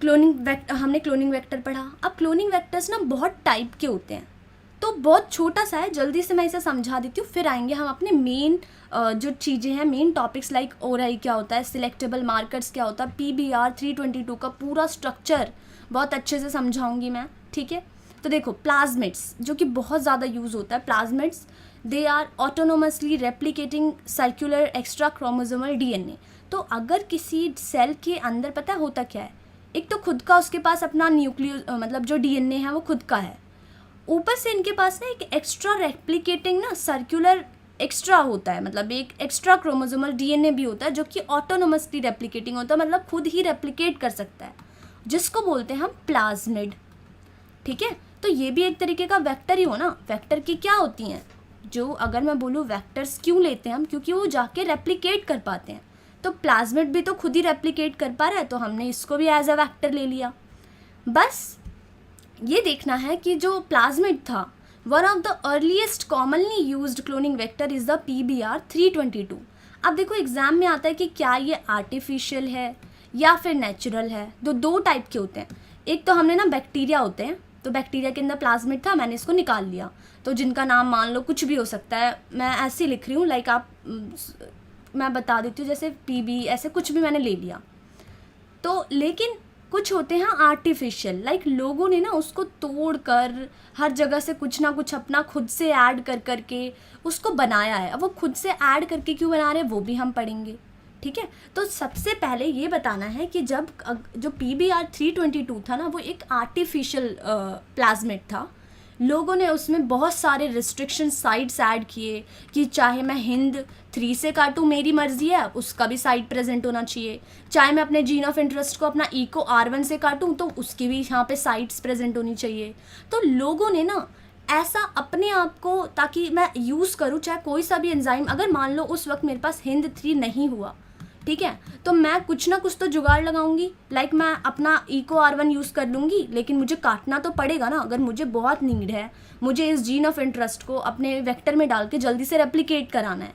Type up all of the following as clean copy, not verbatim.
हमने cloning vector पढ़ा। अब क्लोनिंग वेक्टर्स ना बहुत टाइप के होते हैं, तो बहुत छोटा सा है, जल्दी से मैं इसे समझा देती हूँ, फिर आएंगे हम अपने मेन जो चीज़ें हैं, मेन टॉपिक्स लाइक ओआरआई क्या होता है, सिलेक्टेबल मार्कर्स क्या होता है, PBR 322 का पूरा स्ट्रक्चर बहुत अच्छे से समझाऊंगी मैं, ठीक है। तो देखो, प्लाज्मिड्स जो कि बहुत ज़्यादा यूज़ होता है, plasmids they are autonomously replicating circular extra chromosomal DNA। तो अगर किसी सेल के अंदर पता होता क्या है, एक तो खुद का उसके पास अपना न्यूक्लियो मतलब जो DNA है वो खुद का है, ऊपर से इनके पास ना एक एक्स्ट्रा रेप्लिकेटिंग ना सर्कुलर एक्स्ट्रा होता है, मतलब एक एक्स्ट्रा क्रोमोसोमल DNA भी होता है जो कि ऑटोनोमसली रेप्लिकेटिंग होता है, मतलब खुद ही रेप्लिकेट कर सकता है, जिसको बोलते हैं हम प्लाज्मिड, ठीक है। तो ये भी एक तरीके का वेक्टर ही हो ना। वेक्टर की क्या होती हैं, जो अगर मैं बोलूँ वेक्टर्स क्यों लेते हैं हम, क्योंकि वो जाके रेप्लिकेट कर पाते हैं। तो प्लाज्मिड भी तो खुद ही रेप्लिकेट कर पा रहा है, तो हमने इसको भी एज अ वेक्टर ले लिया। बस ये देखना है कि जो प्लाज्मिड था, one of the earliest commonly used cloning vector is the PBR 322। अब देखो एग्जाम में आता है कि क्या ये आर्टिफिशियल है या फिर नेचुरल है। दो टाइप के होते हैं। एक तो हमने ना बैक्टीरिया होते हैं, तो बैक्टीरिया के अंदर प्लाज्मिड था, मैंने इसको निकाल लिया, तो जिनका नाम मान लो कुछ भी हो सकता है, मैं ऐसे लिख रही हूँ लाइक आप मैं बता देती हूँ, जैसे PB ऐसे कुछ भी मैंने ले लिया। तो लेकिन कुछ होते हैं आर्टिफिशियल, लाइक लोगों ने ना उसको तोड़ कर हर जगह से कुछ ना कुछ अपना खुद से ऐड कर करके उसको बनाया है। अब वो खुद से ऐड करके क्यों बना रहे हैं वो भी हम पढ़ेंगे, ठीक है। तो सबसे पहले ये बताना है कि जब जो PBR 322 था ना, वो एक आर्टिफिशियल प्लाज्मिड था। लोगों ने उसमें बहुत सारे रिस्ट्रिक्शन साइट्स ऐड किए कि चाहे मैं हिंद 3 से काटूँ, मेरी मर्जी है, उसका भी साइट प्रेजेंट होना चाहिए। चाहे मैं अपने जीन ऑफ इंटरेस्ट को अपना ECO R1 से काटूँ, तो उसकी भी यहाँ पे साइट्स प्रेजेंट होनी चाहिए। तो लोगों ने ना ऐसा अपने आप को, ताकि मैं यूज़ करूँ चाहे कोई सा भी एंजाइम, अगर मान लो उस वक्त मेरे पास हिंद 3 नहीं हुआ, ठीक है, तो मैं कुछ ना कुछ तो जुगाड़ लगाऊंगी, लाइक मैं अपना ECO R1 यूज़ कर लूँगी, लेकिन मुझे काटना तो पड़ेगा ना। अगर मुझे बहुत नीड है, मुझे इस जीन ऑफ इंटरेस्ट को अपने वेक्टर में डाल के जल्दी से रेप्लिकेट कराना है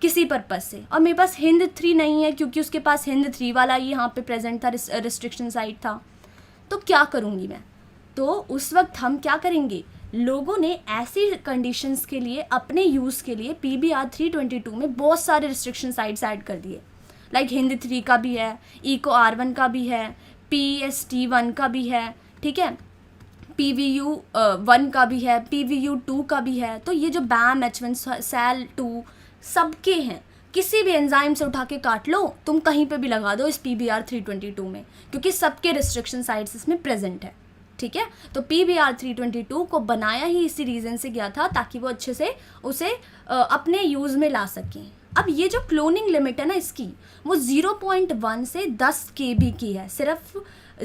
किसी पर्पज़ से, और मेरे पास हिंद 3 नहीं है क्योंकि उसके पास हिंद 3 वाला ही यहाँ पे प्रेजेंट था, रिस्ट्रिक्शन साइट था, तो क्या करूँगी मैं। तो उस वक्त हम क्या करेंगे, लोगों ने ऐसी कंडीशंस के लिए, अपने यूज़ के लिए PBR 322 में बहुत सारे रिस्ट्रिक्शन साइट्स ऐड कर दिए, लाइक हिंद 3 का भी है, ECO R1 का भी है, PST1 का भी है, ठीक है, PVU 1 का भी है, PVU 2 का भी है। तो ये जो BAM H1 SAL 2 सबके हैं, किसी भी एंजाइम से उठा के काट लो, तुम कहीं पे भी लगा दो इस PBR 322 में, क्योंकि सबके रिस्ट्रिक्शन साइट्स इसमें प्रेजेंट है, ठीक है। तो PBR 322 को बनाया ही इसी रीज़न से गया था, ताकि वो अच्छे से उसे अपने यूज़ में ला सकें। अब ये जो क्लोनिंग लिमिट है ना इसकी, वो 0.1 से 10 KB की है, सिर्फ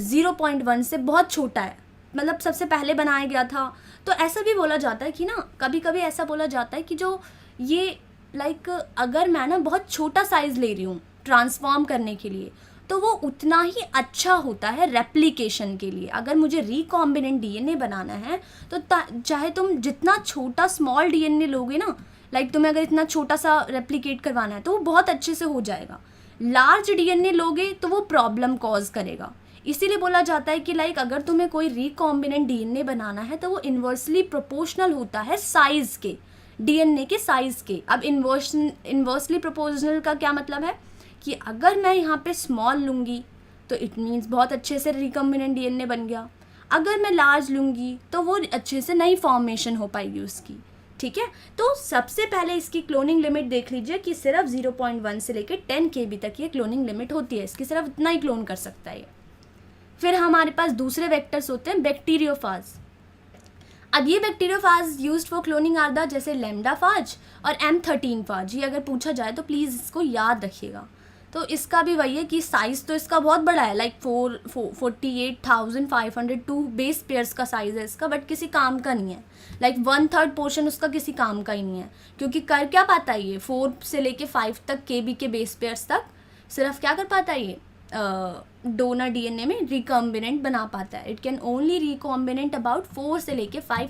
0.1 से बहुत छोटा है, मतलब सबसे पहले बनाया गया था। तो ऐसा भी बोला जाता है कि ना, कभी कभी ऐसा बोला जाता है कि जो ये लाइक अगर मैं ना बहुत छोटा साइज़ ले रही हूँ ट्रांसफॉर्म करने के लिए, तो वो उतना ही अच्छा होता है रेप्लिकेशन के लिए। अगर मुझे रिकॉम्बिनेंट DNA बनाना है, तो चाहे तुम जितना छोटा स्मॉल DNA लोगे ना, लाइक तुम्हें अगर इतना छोटा सा रेप्लिकेट करवाना है तो वो बहुत अच्छे से हो जाएगा। लार्ज DNA लोगे तो वो प्रॉब्लम कॉज करेगा। इसीलिए बोला जाता है कि लाइक अगर तुम्हें कोई रिकॉम्बिनेंट DNA बनाना है तो वो इन्वर्सली प्रोपोर्शनल होता है साइज़ के, DNA के साइज़ के। अब इन्वर्सली प्रोपोर्शनल का क्या मतलब है कि अगर मैं यहाँ पे स्मॉल लूँगी तो इट मीन्स बहुत अच्छे से रिकॉम्बिनेंट DNA बन गया, अगर मैं लार्ज लूँगी तो वो अच्छे से नई फॉर्मेशन हो पाएगी उसकी, ठीक है। तो सबसे पहले इसकी क्लोनिंग लिमिट देख लीजिए कि सिर्फ 0.1 से लेकर 10 KB तक ये क्लोनिंग लिमिट होती है, इसकी सिर्फ इतना ही क्लोन कर सकता है ये। फिर हमारे पास दूसरे वेक्टर्स होते हैं बैक्टीरियोफाज। अब ये bacteriophage used for cloning are the जैसे लैम्डाफाज और M13 फाज। ये अगर पूछा जाए तो प्लीज़ इसको याद रखिएगा। तो इसका भी वही है कि साइज़ तो इसका बहुत बड़ा है, लाइक 48,502 बेस पेयर्स का साइज़ है इसका, बट किसी काम का नहीं है। लाइक 1/3 पोर्शन उसका किसी काम का ही नहीं है, क्योंकि कर क्या पाता है ये 4 से लेके 5 तक KB के बेस पेयर्स तक सिर्फ क्या कर पाता है ये डोनर DNA में रिकॉम्बिनेंट बना पाता है। It can only recombinant about 4 से लेके 5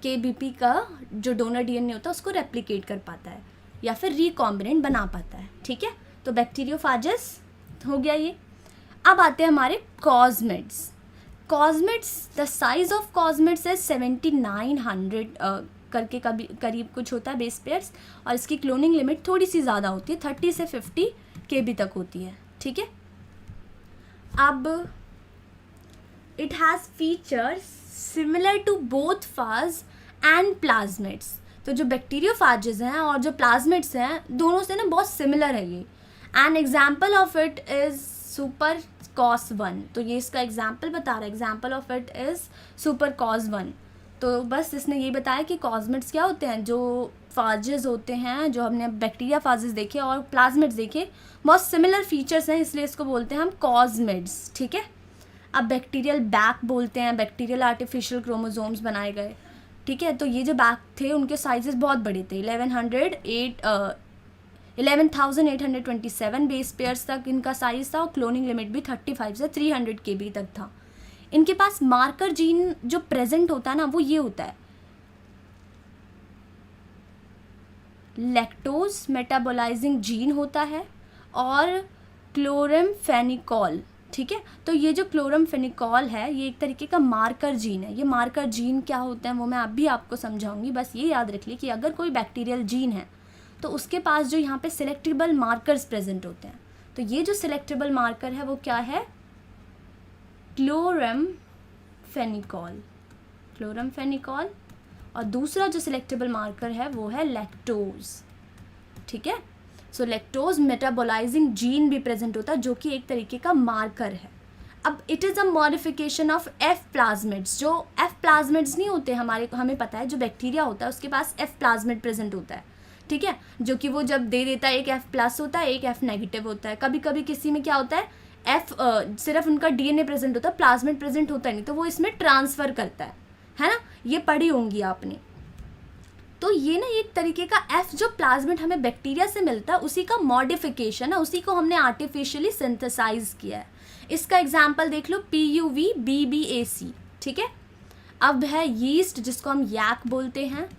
KBP का जो डोनर DNA होता है उसको रेप्लिकेट कर पाता है या फिर रिकॉम्बिनेंट बना पाता है, ठीक है। तो बैक्टीरियोफाजस हो गया ये। अब आते हैं हमारे कॉस्मिड्स। कॉस्मिड्स, द साइज ऑफ कॉस्मिड्स है 7900 करके कभी करीब कुछ होता है बेस पेयर्स, और इसकी क्लोनिंग लिमिट थोड़ी सी ज़्यादा होती है, 30 से 50 KB तक होती है, ठीक है। अब it has features similar to both phage and plasmids. तो जो बैक्टीरियोफाजेज हैं और जो प्लाज्मिड्स हैं दोनों से ना बहुत सिमिलर है ये। An example of it is super cos 1। तो ये इसका एग्जाम्पल बता रहा है, example of it is super cos 1। तो बस इसने ये बताया कि कॉस्मिड्स क्या होते हैं, जो फाजेज होते हैं, जो हमने बैक्टीरिया फाजेज देखे और प्लाज्मिड्स देखे, बहुत सिमिलर फीचर्स हैं, इसलिए इसको बोलते हैं हम कॉस्मिड्स, ठीक है। अब बैक्टीरियल बैक बोलते हैं, बैक्टीरियल आर्टिफिशियल क्रोमोसोम्स बनाए गए, ठीक है। तो ये जो बैक थे उनके साइजेस बहुत बड़े थे, 11,827 बेस पेयर्स तक इनका साइज था, और क्लोनिंग लिमिट भी 35 से 300 KB तक था। इनके पास मार्कर जीन जो प्रेजेंट होता है ना, वो ये होता है लैक्टोज मेटाबोलाइजिंग जीन होता है और क्लोरमफेनिकॉल, ठीक है। तो ये जो क्लोरमफेनिकॉल है ये एक तरीके का मार्कर जीन है। ये मार्कर जीन क्या होते हैं वो मैं अभी आपको समझाऊंगी, बस ये याद रख लीजिए कि अगर कोई बैक्टीरियल जीन है तो उसके पास जो यहाँ पे सिलेक्टेबल मार्कर्स प्रेजेंट होते हैं। तो ये जो सिलेक्टेबल मार्कर है वो क्या है, क्लोरमफेनिकॉल, और दूसरा जो सिलेक्टेबल मार्कर है वो है लैक्टोज, ठीक है। सो लैक्टोज मेटाबोलाइजिंग जीन भी प्रेजेंट होता है जो कि एक तरीके का मार्कर है। अब it is a modification of F plasmids. जो एफ प्लाज्मिड्स नहीं होते हमें पता है जो बैक्टीरिया होता है उसके पास एफ प्लाज्मिड प्रेजेंट होता है, ठीक है, जो कि वो जब दे देता है एक एफ प्लस होता है, एक एफ नेगेटिव होता है। कभी कभी किसी में क्या होता है एफ सिर्फ उनका DNA प्रेजेंट होता है, प्लाज्मिड प्रेजेंट होता नहीं, तो वो इसमें ट्रांसफ़र करता है ना, ये पढ़ी होंगी आपने। तो ये ना एक तरीके का एफ जो प्लाज्मिड हमें बैक्टीरिया से मिलता है उसी का मॉडिफिकेशन है, उसी को हमने आर्टिफिशियली सिंथेसाइज किया है। इसका एग्जाम्पल देख लो PUVBBAC, ठीक है। अब है यीस्ट जिसको हम यैक बोलते हैं,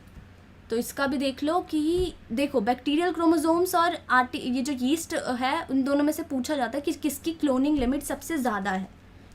तो इसका भी देख लो कि देखो बैक्टीरियल क्रोमोसोम्स और ये जो यीस्ट है उन दोनों में से पूछा जाता है कि किसकी क्लोनिंग लिमिट सबसे ज़्यादा है,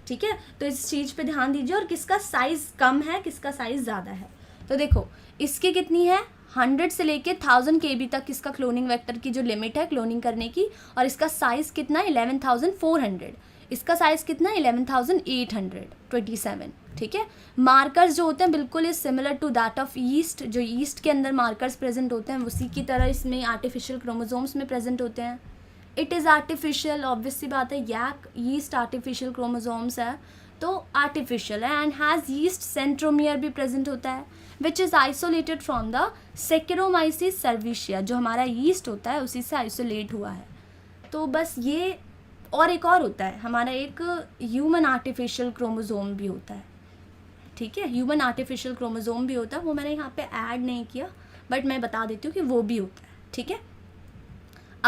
ठीक है। तो इस चीज़ पे ध्यान दीजिए, और किसका साइज़ कम है किसका साइज़ ज़्यादा है। तो देखो इसकी कितनी है 100 से लेके 1000 KB तक इसका क्लोनिंग वेक्टर की जो लिमिट है क्लोनिंग करने की, और इसका साइज़ कितना है 11,400, इसका साइज़ कितना है 11,827, ठीक है। मार्कर्स जो होते हैं बिल्कुल is similar to that of yeast. जो ईस्ट के अंदर मार्कर्स प्रेजेंट होते हैं उसी की तरह इसमें आर्टिफिशियल क्रोमोसोम्स में प्रेजेंट होते हैं। इट इज़ आर्टिफिशियल, ऑब्वियस सी बात है, यैक ईस्ट आर्टिफिशियल क्रोमोसोम्स है तो आर्टिफिशियल है, एंड हैज़ ईस्ट सेंट्रोमियर भी प्रेजेंट होता है which is isolated from the Saccharomyces cerevisiae. जो हमारा ईस्ट होता है उसी से आइसोलेट हुआ है। तो बस ये, और एक और होता है हमारा एक ह्यूमन आर्टिफिशियल क्रोमोसोम भी होता है, ठीक है। ह्यूमन आर्टिफिशियल क्रोमोसोम भी होता है, वो मैंने यहाँ पे ऐड नहीं किया बट मैं बता देती हूँ कि वो भी होता है, ठीक है।